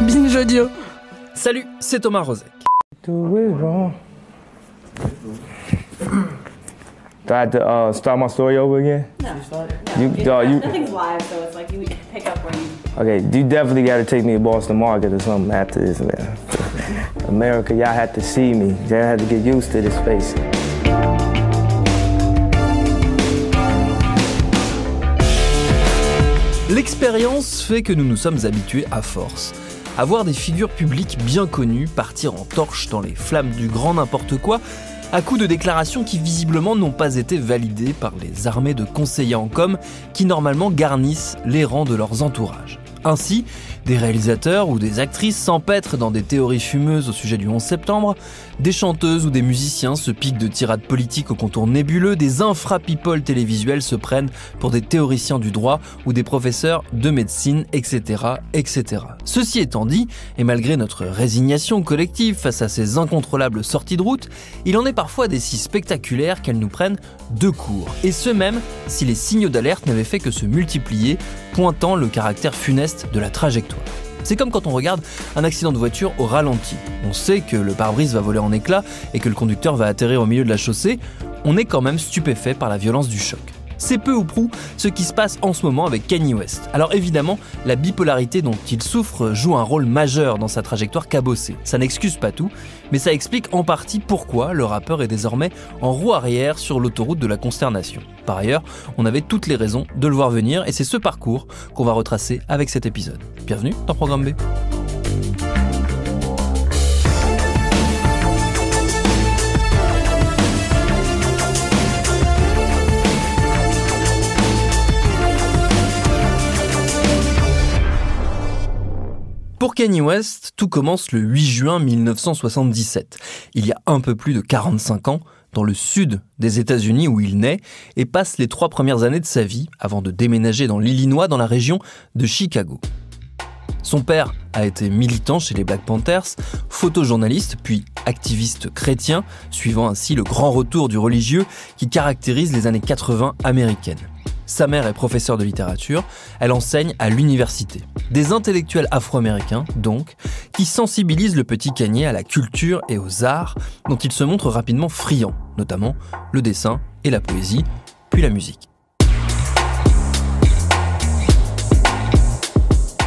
Binge Audio. Salut, c'est Thomas Rozek. Do I have to start my story over again? No. Nothing's live, so it's like you pick up where you... Okay, you definitely got to take me to Boston Market or something after this, man. America, y'all had to see me. Y'all had to get used to this face. L'expérience fait que nous nous sommes habitués à force à voir des figures publiques bien connues partir en torche dans les flammes du grand n'importe quoi, à coups de déclarations qui visiblement n'ont pas été validées par les armées de conseillers en com qui normalement garnissent les rangs de leurs entourages. Ainsi, des réalisateurs ou des actrices s'empêtrent dans des théories fumeuses au sujet du 11 septembre, des chanteuses ou des musiciens se piquent de tirades politiques aux contours nébuleux, des infra-people télévisuels se prennent pour des théoriciens du droit ou des professeurs de médecine, etc., etc. Ceci étant dit, et malgré notre résignation collective face à ces incontrôlables sorties de route, il en est parfois des si spectaculaires qu'elles nous prennent de court. Et ce même si les signaux d'alerte n'avaient fait que se multiplier, pointant le caractère funeste de la trajectoire. C'est comme quand on regarde un accident de voiture au ralenti. On sait que le pare-brise va voler en éclats et que le conducteur va atterrir au milieu de la chaussée. On est quand même stupéfait par la violence du choc. C'est peu ou prou ce qui se passe en ce moment avec Kanye West. Alors évidemment, la bipolarité dont il souffre joue un rôle majeur dans sa trajectoire cabossée. Ça n'excuse pas tout, mais ça explique en partie pourquoi le rappeur est désormais en roue arrière sur l'autoroute de la consternation. Par ailleurs, on avait toutes les raisons de le voir venir et c'est ce parcours qu'on va retracer avec cet épisode. Bienvenue dans Programme B. Pour Kanye West, tout commence le 8 juin 1977. Il y a un peu plus de 45 ans, dans le sud des États-Unis où il naît et passe les 3 premières années de sa vie avant de déménager dans l'Illinois dans la région de Chicago. Son père a été militant chez les Black Panthers, photojournaliste puis activiste chrétien, suivant ainsi le grand retour du religieux qui caractérise les années 80 américaines. Sa mère est professeure de littérature, elle enseigne à l'université. Des intellectuels afro-américains, donc, qui sensibilisent le petit Kanye à la culture et aux arts, dont il se montre rapidement friand, notamment le dessin et la poésie, puis la musique.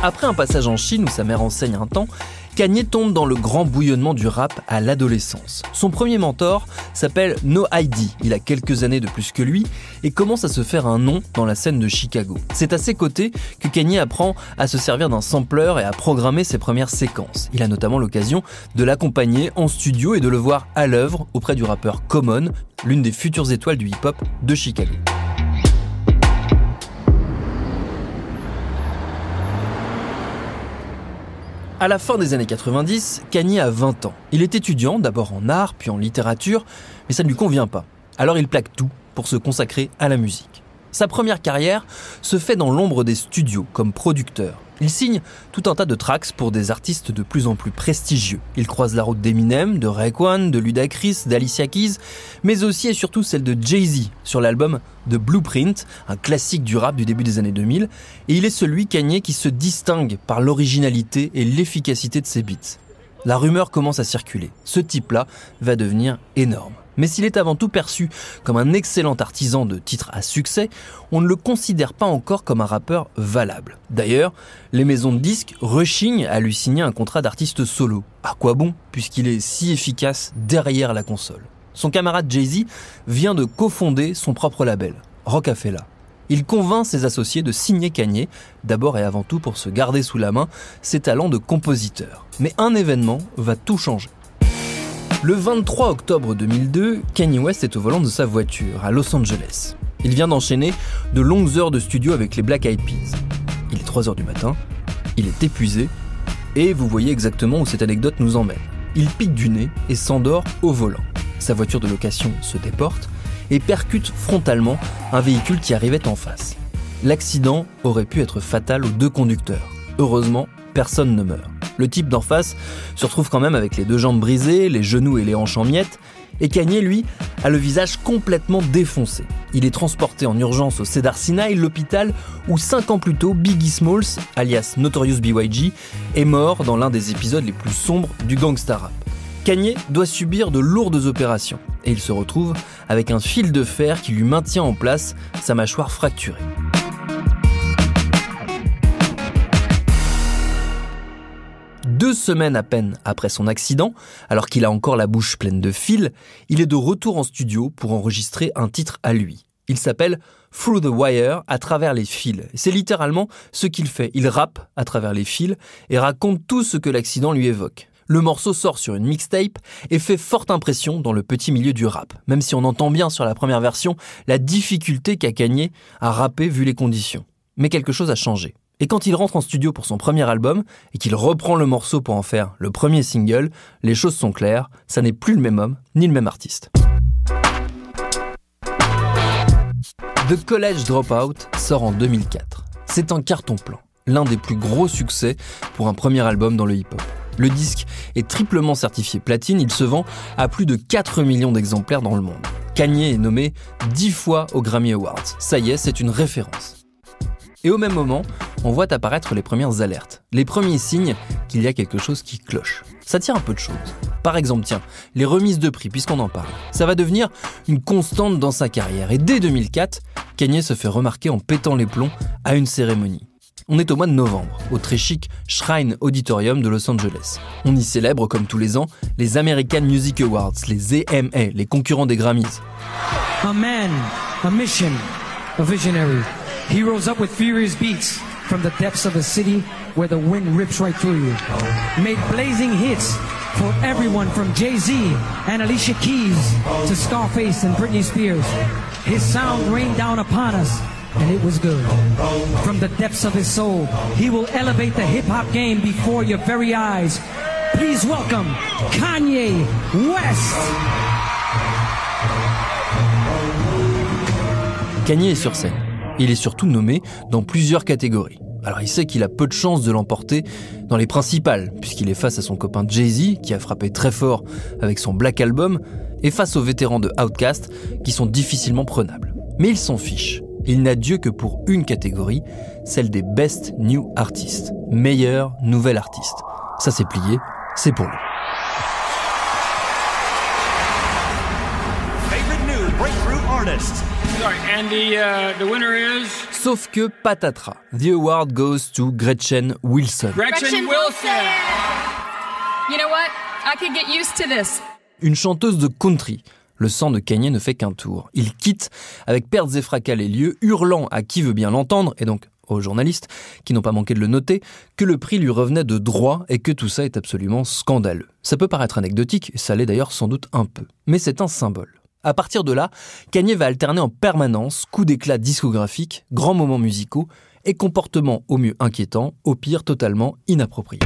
Après un passage en Chine où sa mère enseigne un temps, Kanye tombe dans le grand bouillonnement du rap à l'adolescence. Son premier mentor s'appelle No ID, il a quelques années de plus que lui et commence à se faire un nom dans la scène de Chicago. C'est à ses côtés que Kanye apprend à se servir d'un sampler et à programmer ses premières séquences. Il a notamment l'occasion de l'accompagner en studio et de le voir à l'œuvre auprès du rappeur Common, l'une des futures étoiles du hip-hop de Chicago. À la fin des années 90, Kanye a 20 ans. Il est étudiant, d'abord en art, puis en littérature, mais ça ne lui convient pas. Alors il plaque tout pour se consacrer à la musique. Sa première carrière se fait dans l'ombre des studios, comme producteur. Il signe tout un tas de tracks pour des artistes de plus en plus prestigieux. Il croise la route d'Eminem, de Raekwon, de Ludacris, d'Alicia Keys, mais aussi et surtout celle de Jay-Z sur l'album The Blueprint, un classique du rap du début des années 2000. Et il est celui, Kanye, qui se distingue par l'originalité et l'efficacité de ses beats. La rumeur commence à circuler. Ce type-là va devenir énorme. Mais s'il est avant tout perçu comme un excellent artisan de titres à succès, on ne le considère pas encore comme un rappeur valable. D'ailleurs, les maisons de disques rechignent à lui signer un contrat d'artiste solo. À quoi bon, puisqu'il est si efficace derrière la console. Son camarade Jay-Z vient de cofonder son propre label, Roc-A-Fella. Il convainc ses associés de signer Kanye, d'abord et avant tout pour se garder sous la main ses talents de compositeur. Mais un événement va tout changer. Le 23 octobre 2002, Kanye West est au volant de sa voiture à Los Angeles. Il vient d'enchaîner de longues heures de studio avec les Black Eyed Peas. Il est 3h du matin, il est épuisé, et vous voyez exactement où cette anecdote nous emmène. Il pique du nez et s'endort au volant. Sa voiture de location se déporte et percute frontalement un véhicule qui arrivait en face. L'accident aurait pu être fatal aux 2 conducteurs. Heureusement, personne ne meurt. Le type d'en face se retrouve quand même avec les 2 jambes brisées, les genoux et les hanches en miettes. Et Kanye, lui, a le visage complètement défoncé. Il est transporté en urgence au Cedars-Sinai, l'hôpital où 5 ans plus tôt, Biggie Smalls, alias Notorious B.I.G., est mort dans l'un des épisodes les plus sombres du gangsta rap. Kanye doit subir de lourdes opérations et il se retrouve avec un fil de fer qui lui maintient en place sa mâchoire fracturée. Deux semaines à peine après son accident, alors qu'il a encore la bouche pleine de fils, il est de retour en studio pour enregistrer un titre à lui. Il s'appelle « Through the Wire », à travers les fils. C'est littéralement ce qu'il fait. Il rappe à travers les fils et raconte tout ce que l'accident lui évoque. Le morceau sort sur une mixtape et fait forte impression dans le petit milieu du rap, même si on entend bien sur la première version la difficulté qu'a Kanye à rapper vu les conditions. Mais quelque chose a changé. Et quand il rentre en studio pour son premier album et qu'il reprend le morceau pour en faire le premier single, les choses sont claires, ça n'est plus le même homme ni le même artiste. The College Dropout sort en 2004. C'est un carton-plein, l'un des plus gros succès pour un premier album dans le hip-hop. Le disque est triplement certifié platine, il se vend à plus de 4 millions d'exemplaires dans le monde. Kanye est nommé 10 fois aux Grammy Awards. Ça y est, c'est une référence. Et au même moment, on voit apparaître les premières alertes, les premiers signes qu'il y a quelque chose qui cloche. Ça tient un peu de choses. Par exemple, les remises de prix, puisqu'on en parle. Ça va devenir une constante dans sa carrière. Et dès 2004, Kanye se fait remarquer en pétant les plombs à une cérémonie. On est au mois de novembre, au très chic Shrine Auditorium de Los Angeles. On y célèbre, comme tous les ans, les American Music Awards, les AMA, les concurrents des Grammys. A man, a mission, a visionary. He rose up with furious beats from the depths of a city where the wind rips right through you. Made blazing hits for everyone from Jay-Z and Alicia Keys to Scarface and Britney Spears. His sound rained down upon us, and it was good. From the depths of his soul, he will elevate the hip-hop game before your very eyes. Please welcome Kanye West. Kanye est sur scène. Il est surtout nommé dans plusieurs catégories. Alors il sait qu'il a peu de chances de l'emporter dans les principales, puisqu'il est face à son copain Jay-Z, qui a frappé très fort avec son Black Album, et face aux vétérans de Outkast, qui sont difficilement prenables. Mais il s'en fiche. Il n'a Dieu que pour une catégorie, celle des Best New Artists, meilleur nouvel artiste. Ça c'est plié, c'est pour lui. Favorite new breakthrough artist. Sorry, and the winner is... Sauf que patatras, the award goes to Gretchen Wilson. Gretchen Wilson! You know what? I could get used to this. Une chanteuse de country. Le sang de Kanye ne fait qu'un tour. Il quitte avec pertes et fracas les lieux, hurlant à qui veut bien l'entendre, et donc aux journalistes, qui n'ont pas manqué de le noter, que le prix lui revenait de droit et que tout ça est absolument scandaleux. Ça peut paraître anecdotique, et ça l'est d'ailleurs sans doute un peu. Mais c'est un symbole. À partir de là, Kanye va alterner en permanence coups d'éclat discographiques, grands moments musicaux et comportements au mieux inquiétants, au pire totalement inappropriés.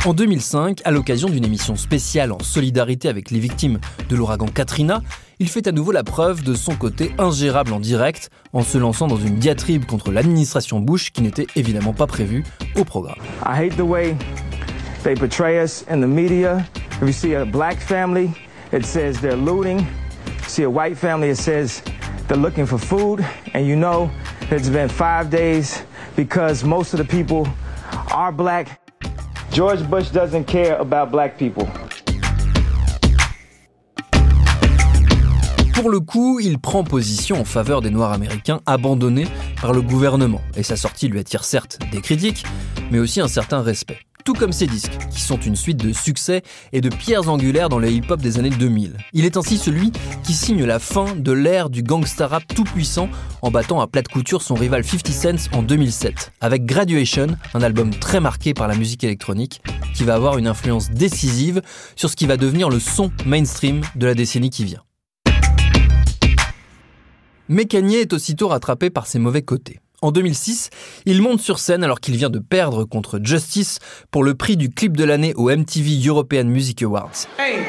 En 2005, à l'occasion d'une émission spéciale en solidarité avec les victimes de l'ouragan Katrina, il fait à nouveau la preuve de son côté ingérable en direct en se lançant dans une diatribe contre l'administration Bush qui n'était évidemment pas prévue au programme. I hate the way they portray us in the media. If you see a black family, it says they're looting. You see a white family, it says they're looking for food. And you know it's been 5 days because most of the people are black. George Bush doesn't care about black people. Pour le coup, il prend position en faveur des Noirs américains abandonnés par le gouvernement. Et sa sortie lui attire certes des critiques, mais aussi un certain respect. Tout comme ses disques, qui sont une suite de succès et de pierres angulaires dans le hip-hop des années 2000. Il est ainsi celui qui signe la fin de l'ère du gangsta rap tout-puissant en battant à plate couture son rival 50 Cent en 2007, avec Graduation, un album très marqué par la musique électronique, qui va avoir une influence décisive sur ce qui va devenir le son mainstream de la décennie qui vient. Mais Kanye est aussitôt rattrapé par ses mauvais côtés. En 2006, il monte sur scène alors qu'il vient de perdre contre Justice pour le prix du clip de l'année au MTV European Music Awards. Hey,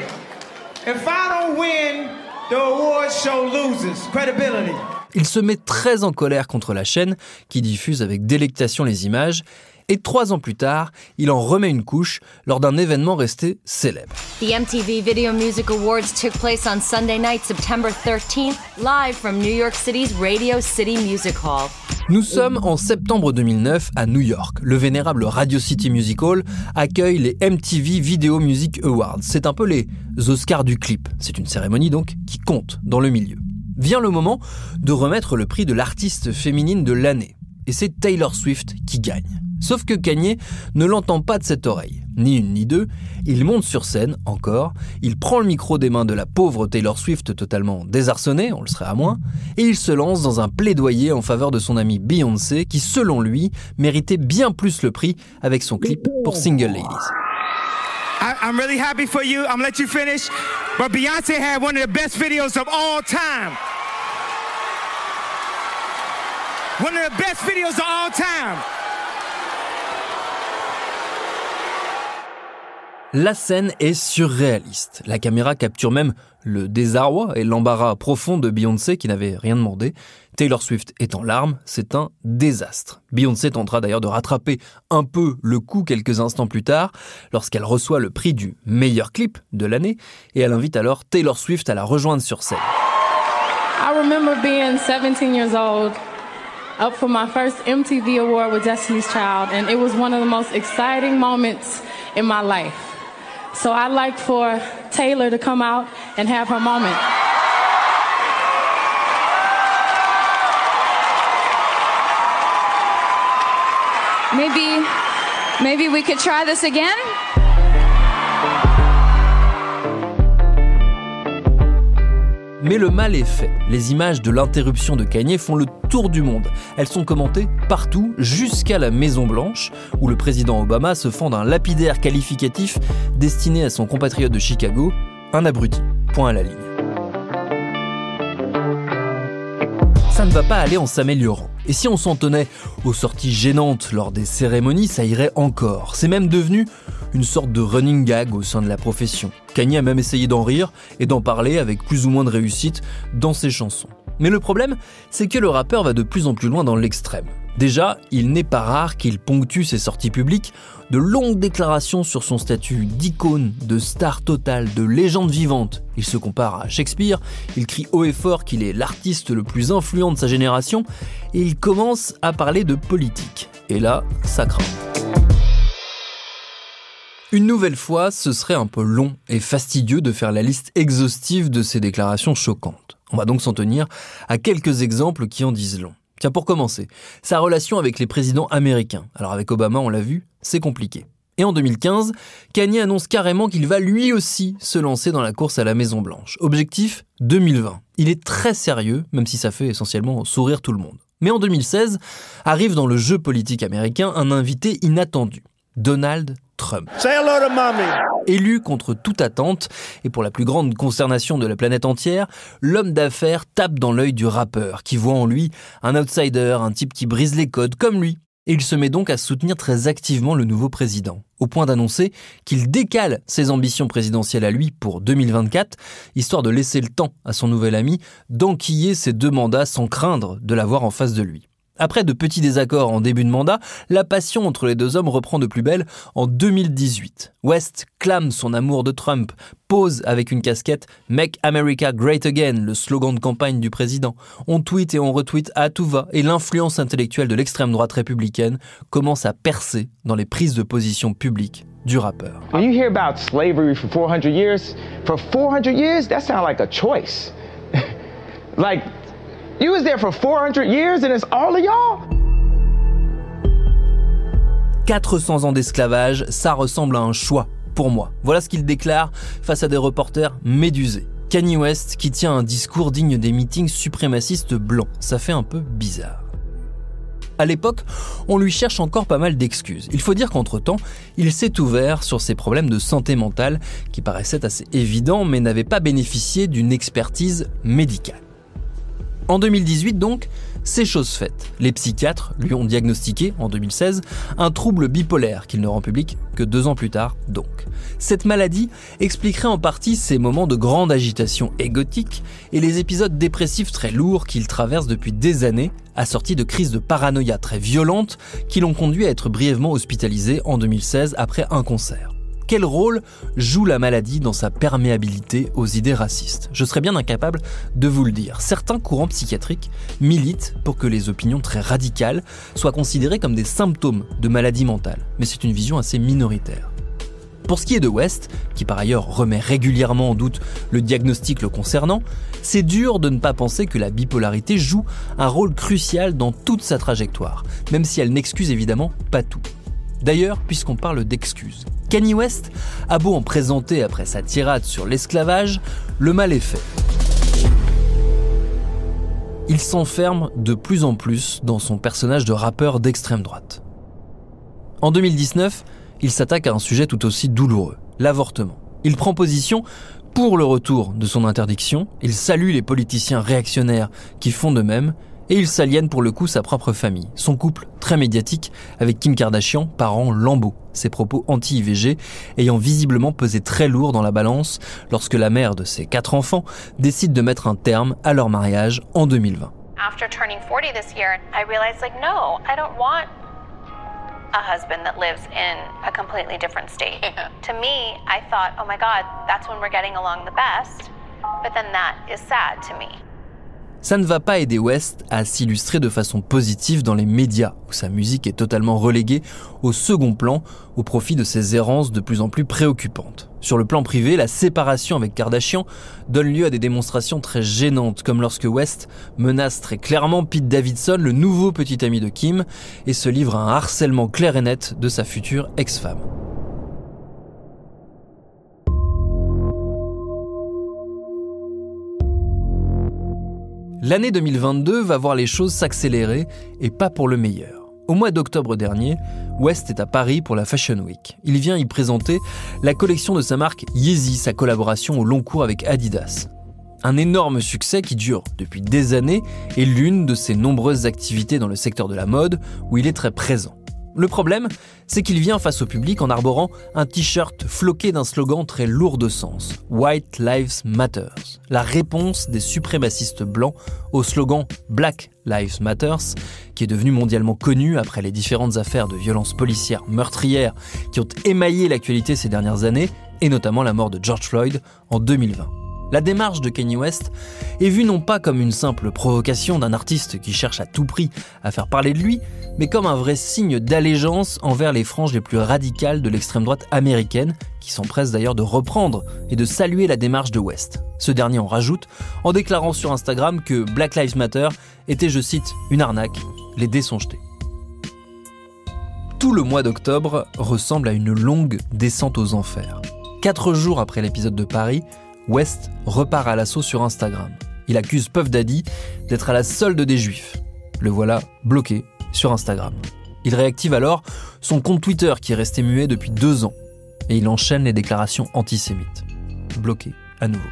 if I don't win, the award show loses credibility. Il se met très en colère contre la chaîne qui diffuse avec délectation les images Et 3 ans plus tard, il en remet une couche lors d'un événement resté célèbre. The MTV Video Music Awards took place on Sunday night, September 13th, live from New York City's Radio City Music Hall. Nous sommes en septembre 2009 à New York. Le vénérable Radio City Music Hall accueille les MTV Video Music Awards. C'est un peu les Oscars du clip. C'est une cérémonie donc qui compte dans le milieu. Vient le moment de remettre le prix de l'artiste féminine de l'année. Et c'est Taylor Swift qui gagne. Sauf que Kanye ne l'entend pas de cette oreille. Ni une ni deux, il monte sur scène, encore, il prend le micro des mains de la pauvre Taylor Swift totalement désarçonnée, on le serait à moins, et il se lance dans un plaidoyer en faveur de son amie Beyoncé, qui selon lui, méritait bien plus le prix avec son clip pour Single Ladies. I'm really happy for you. I'm gonna let you finish. But Beyonce had one of the best videos of all time. One of the best videos of all time. La scène est surréaliste. La caméra capture même le désarroi et l'embarras profond de Beyoncé qui n'avait rien demandé. Taylor Swift est en larmes, c'est un désastre. Beyoncé tentera d'ailleurs de rattraper un peu le coup quelques instants plus tard lorsqu'elle reçoit le prix du meilleur clip de l'année et elle invite alors Taylor Swift à la rejoindre sur scène. I remember being 17 years old, up for my first MTV award with Destiny's Child, and it was one of the most exciting moments in my life. So I'd like for Taylor to come out and have her moment. Maybe we could try this again? Mais le mal est fait. Les images de l'interruption de Kanye font le tour du monde. Elles sont commentées partout, jusqu'à la Maison-Blanche, où le président Obama se fend d'un lapidaire qualificatif destiné à son compatriote de Chicago, un abruti. Point à la ligne. Ça ne va pas aller en s'améliorant. Et si on s'en tenait aux sorties gênantes lors des cérémonies, ça irait encore. C'est même devenu une sorte de running gag au sein de la profession. Kanye a même essayé d'en rire et d'en parler avec plus ou moins de réussite dans ses chansons. Mais le problème, c'est que le rappeur va de plus en plus loin dans l'extrême. Déjà, il n'est pas rare qu'il ponctue ses sorties publiques de longues déclarations sur son statut d'icône, de star totale, de légende vivante. Il se compare à Shakespeare, il crie haut et fort qu'il est l'artiste le plus influent de sa génération et il commence à parler de politique. Et là, ça craint. Une nouvelle fois, ce serait un peu long et fastidieux de faire la liste exhaustive de ces déclarations choquantes. On va donc s'en tenir à quelques exemples qui en disent long. Tiens, pour commencer, sa relation avec les présidents américains. Alors avec Obama, on l'a vu, c'est compliqué. Et en 2015, Kanye annonce carrément qu'il va lui aussi se lancer dans la course à la Maison-Blanche. Objectif, 2020. Il est très sérieux, même si ça fait essentiellement sourire tout le monde. Mais en 2016, arrive dans le jeu politique américain un invité inattendu. Donald Trump. Say hello to mommy. Élu contre toute attente, et pour la plus grande consternation de la planète entière, l'homme d'affaires tape dans l'œil du rappeur, qui voit en lui un outsider, un type qui brise les codes comme lui. Et il se met donc à soutenir très activement le nouveau président, au point d'annoncer qu'il décale ses ambitions présidentielles à lui pour 2024, histoire de laisser le temps à son nouvel ami d'enquiller ses 2 mandats sans craindre de l'avoir en face de lui. Après de petits désaccords en début de mandat, la passion entre les 2 hommes reprend de plus belle en 2018. West clame son amour de Trump, pose avec une casquette « Make America Great Again », le slogan de campagne du président. On tweet et on retweet à tout va et l'influence intellectuelle de l'extrême droite républicaine commence à percer dans les prises de position publiques du rappeur. When you hear about slavery for 400 years, that sounds like a choice. Like, you was there for 400 years and it's all of y'all? 400 ans d'esclavage, ça ressemble à un choix, pour moi. Voilà ce qu'il déclare face à des reporters médusés. Kanye West qui tient un discours digne des meetings suprémacistes blancs. Ça fait un peu bizarre. À l'époque, on lui cherche encore pas mal d'excuses. Il faut dire qu'entre-temps, il s'est ouvert sur ses problèmes de santé mentale qui paraissaient assez évidents mais n'avaient pas bénéficié d'une expertise médicale. En 2018 donc, c'est chose faite. Les psychiatres lui ont diagnostiqué, en 2016, un trouble bipolaire qu'il ne rend public que 2 ans plus tard donc. Cette maladie expliquerait en partie ses moments de grande agitation égotique et les épisodes dépressifs très lourds qu'il traverse depuis des années, assortis de crises de paranoïa très violentes qui l'ont conduit à être brièvement hospitalisé en 2016 après un concert. Quel rôle joue la maladie dans sa perméabilité aux idées racistes ? Je serais bien incapable de vous le dire. Certains courants psychiatriques militent pour que les opinions très radicales soient considérées comme des symptômes de maladie mentale, mais c'est une vision assez minoritaire. Pour ce qui est de West, qui par ailleurs remet régulièrement en doute le diagnostic le concernant, c'est dur de ne pas penser que la bipolarité joue un rôle crucial dans toute sa trajectoire, même si elle n'excuse évidemment pas tout. D'ailleurs, puisqu'on parle d'excuses, Kanye West a beau en présenter après sa tirade sur l'esclavage, le mal est fait. Il s'enferme de plus en plus dans son personnage de rappeur d'extrême droite. En 2019, il s'attaque à un sujet tout aussi douloureux, l'avortement. Il prend position pour le retour de son interdiction, il salue les politiciens réactionnaires qui font de même, et il s'aliène pour le coup sa propre famille, son couple très médiatique avec Kim Kardashian, parent lambeau, ses propos anti-IVG ayant visiblement pesé très lourd dans la balance lorsque la mère de ses 4 enfants décide de mettre un terme à leur mariage en 2020. After turning 40 this year, I realized no, I don't want a husband that lives in a completely different state. To me, I thought, oh my God, that's when we're getting along the best, but then that is sad to me. Ça ne va pas aider West à s'illustrer de façon positive dans les médias, où sa musique est totalement reléguée au second plan au profit de ses errances de plus en plus préoccupantes. Sur le plan privé, la séparation avec Kardashian donne lieu à des démonstrations très gênantes, comme lorsque West menace très clairement Pete Davidson, le nouveau petit ami de Kim, et se livre à un harcèlement clair et net de sa future ex-femme. L'année 2022 va voir les choses s'accélérer et pas pour le meilleur. Au mois d'octobre dernier, West est à Paris pour la Fashion Week. Il vient y présenter la collection de sa marque Yeezy, sa collaboration au long cours avec Adidas. Un énorme succès qui dure depuis des années et l'une de ses nombreuses activités dans le secteur de la mode où il est très présent. Le problème, c'est qu'il vient face au public en arborant un t-shirt floqué d'un slogan très lourd de sens, « White Lives Matter », la réponse des suprémacistes blancs au slogan « Black Lives Matter », qui est devenu mondialement connu après les différentes affaires de violences policières meurtrières qui ont émaillé l'actualité ces dernières années, et notamment la mort de George Floyd en 2020. La démarche de Kanye West est vue non pas comme une simple provocation d'un artiste qui cherche à tout prix à faire parler de lui, mais comme un vrai signe d'allégeance envers les franges les plus radicales de l'extrême droite américaine, qui s'empressent d'ailleurs de reprendre et de saluer la démarche de West. Ce dernier en rajoute en déclarant sur Instagram que Black Lives Matter était, je cite, une arnaque, les dés sont jetés. Tout le mois d'octobre ressemble à une longue descente aux enfers. 4 jours après l'épisode de Paris, West repart à l'assaut sur Instagram. Il accuse Puff Daddy d'être à la solde des Juifs. Le voilà bloqué sur Instagram. Il réactive alors son compte Twitter qui est resté muet depuis 2 ans. Et il enchaîne les déclarations antisémites. Bloqué à nouveau.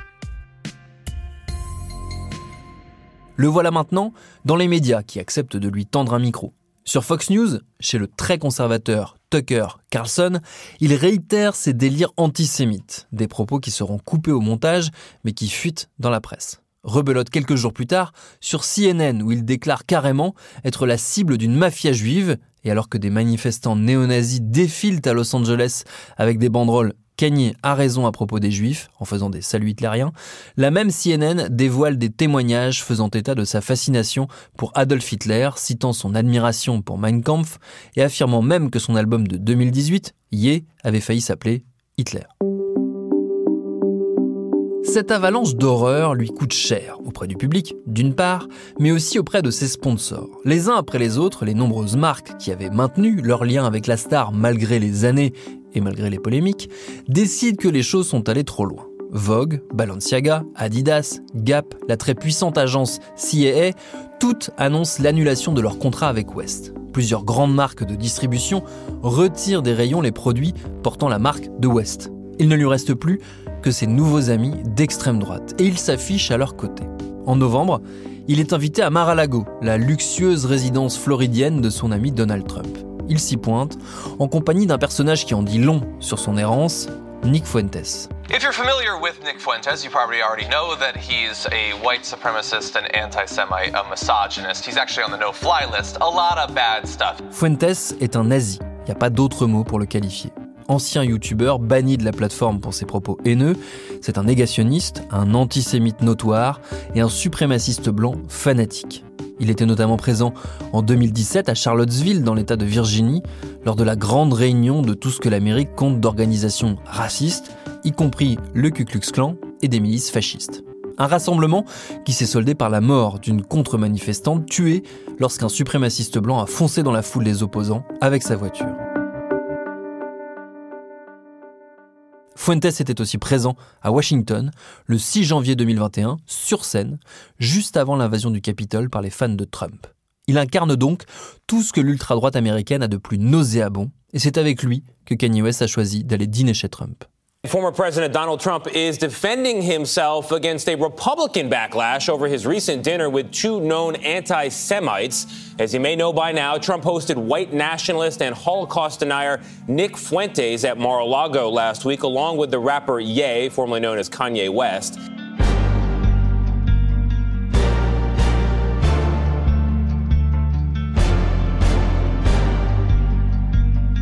Le voilà maintenant dans les médias qui acceptent de lui tendre un micro. Sur Fox News, chez le très conservateur Tucker Carlson, il réitère ses délires antisémites, des propos qui seront coupés au montage mais qui fuitent dans la presse. Rebelote quelques jours plus tard sur CNN où il déclare carrément être la cible d'une mafia juive et alors que des manifestants néo-nazis défilent à Los Angeles avec des banderoles « Kanye a raison à propos des juifs » en faisant des saluts hitlériens, la même CNN dévoile des témoignages faisant état de sa fascination pour Adolf Hitler, citant son admiration pour Mein Kampf et affirmant même que son album de 2018, Ye, avait failli s'appeler Hitler. Cette avalanche d'horreur lui coûte cher, auprès du public, d'une part, mais aussi auprès de ses sponsors. Les uns après les autres, les nombreuses marques qui avaient maintenu leur lien avec la star malgré les années et malgré les polémiques, décident que les choses sont allées trop loin. Vogue, Balenciaga, Adidas, Gap, la très puissante agence CAA, toutes annoncent l'annulation de leur contrat avec West. Plusieurs grandes marques de distribution retirent des rayons les produits portant la marque de West. Il ne lui reste plus que ses nouveaux amis d'extrême droite, et il s'affiche à leur côté. En novembre, Il est invité à Mar-a-Lago, la luxueuse résidence floridienne de son ami Donald Trump. Il s'y pointe, en compagnie d'un personnage qui en dit long sur son errance, Nick Fuentes. If you're familiar with Nick Fuentes, you probably already know that he's a white supremacist, an anti-Semite, a misogynist. He's actually on the no-fly list. A lot of bad stuff. Fuentes est un nazi, il n'y a pas d'autre mot pour le qualifier. Ancien youtubeur banni de la plateforme pour ses propos haineux, c'est un négationniste, un antisémite notoire et un suprémaciste blanc fanatique. Il était notamment présent en 2017 à Charlottesville, dans l'État de Virginie, lors de la grande réunion de tout ce que l'Amérique compte d'organisations racistes, y compris le Ku Klux Klan et des milices fascistes. Un rassemblement qui s'est soldé par la mort d'une contre-manifestante tuée lorsqu'un suprémaciste blanc a foncé dans la foule des opposants avec sa voiture. Fuentes était aussi présent à Washington le 6 janvier 2021, sur scène, juste avant l'invasion du Capitole par les fans de Trump. Il incarne donc tout ce que l'ultra-droite américaine a de plus nauséabond, et c'est avec lui que Kanye West a choisi d'aller dîner chez Trump. Former President Donald Trump is defending himself against a Republican backlash over his recent dinner with two known anti-Semites. As you may know by now, Trump hosted white nationalist and Holocaust denier Nick Fuentes at Mar-a-Lago last week, along with the rapper Ye, formerly known as Kanye West.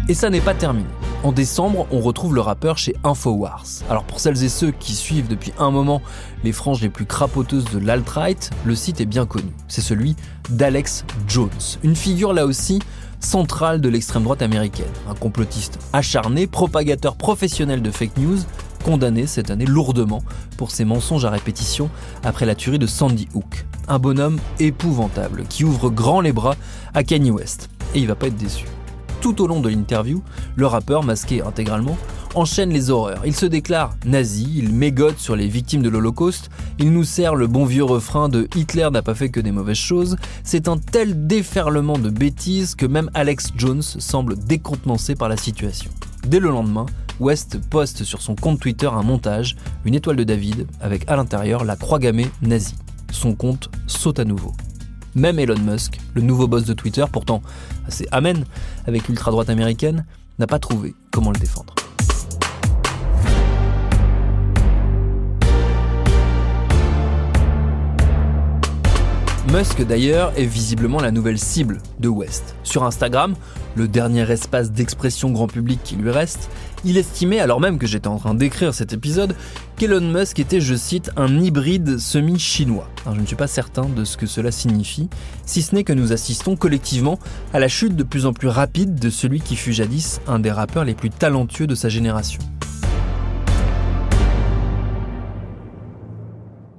Et ça n'est pas terminé. En décembre, on retrouve le rappeur chez Infowars. Alors pour celles et ceux qui suivent depuis un moment les franges les plus crapoteuses de l'alt-right, le site est bien connu. C'est celui d'Alex Jones, une figure là aussi centrale de l'extrême droite américaine. Un complotiste acharné, propagateur professionnel de fake news, condamné cette année lourdement pour ses mensonges à répétition après la tuerie de Sandy Hook. Un bonhomme épouvantable qui ouvre grand les bras à Kanye West. Et il va pas être déçu. Tout au long de l'interview, le rappeur, masqué intégralement, enchaîne les horreurs. Il se déclare nazi, il mégote sur les victimes de l'Holocauste, il nous sert le bon vieux refrain de « Hitler n'a pas fait que des mauvaises choses ». C'est un tel déferlement de bêtises que même Alex Jones semble décontenancé par la situation. Dès le lendemain, West poste sur son compte Twitter un montage, une étoile de David, avec à l'intérieur la croix gammée nazie. Son compte saute à nouveau. Même Elon Musk, le nouveau boss de Twitter, pourtant assez amène avec l'ultra-droite américaine, n'a pas trouvé comment le défendre. Musk d'ailleurs est visiblement la nouvelle cible de West. Sur Instagram, le dernier espace d'expression grand public qui lui reste, il estimait, alors même que j'étais en train d'écrire cet épisode, qu'Elon Musk était, je cite, un hybride semi-chinois. Alors, je ne suis pas certain de ce que cela signifie, si ce n'est que nous assistons collectivement à la chute de plus en plus rapide de celui qui fut jadis un des rappeurs les plus talentueux de sa génération.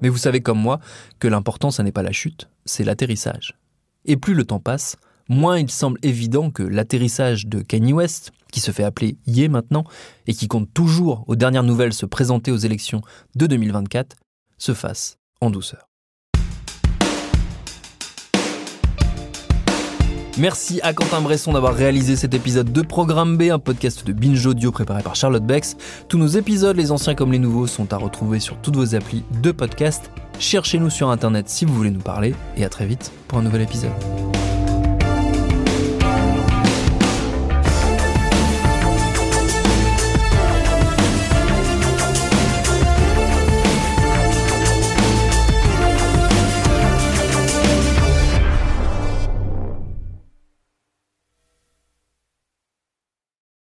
Mais vous savez comme moi que l'important, ça n'est pas la chute, c'est l'atterrissage. Et plus le temps passe, moins il semble évident que l'atterrissage de Kanye West, qui se fait appeler Ye maintenant, et qui compte toujours aux dernières nouvelles se présenter aux élections de 2024, se fasse en douceur. Merci à Quentin Bresson d'avoir réalisé cet épisode de Programme B, un podcast de Binge Audio préparé par Charlotte Bex. Tous nos épisodes, les anciens comme les nouveaux, sont à retrouver sur toutes vos applis de podcast. Cherchez-nous sur Internet si vous voulez nous parler, et à très vite pour un nouvel épisode.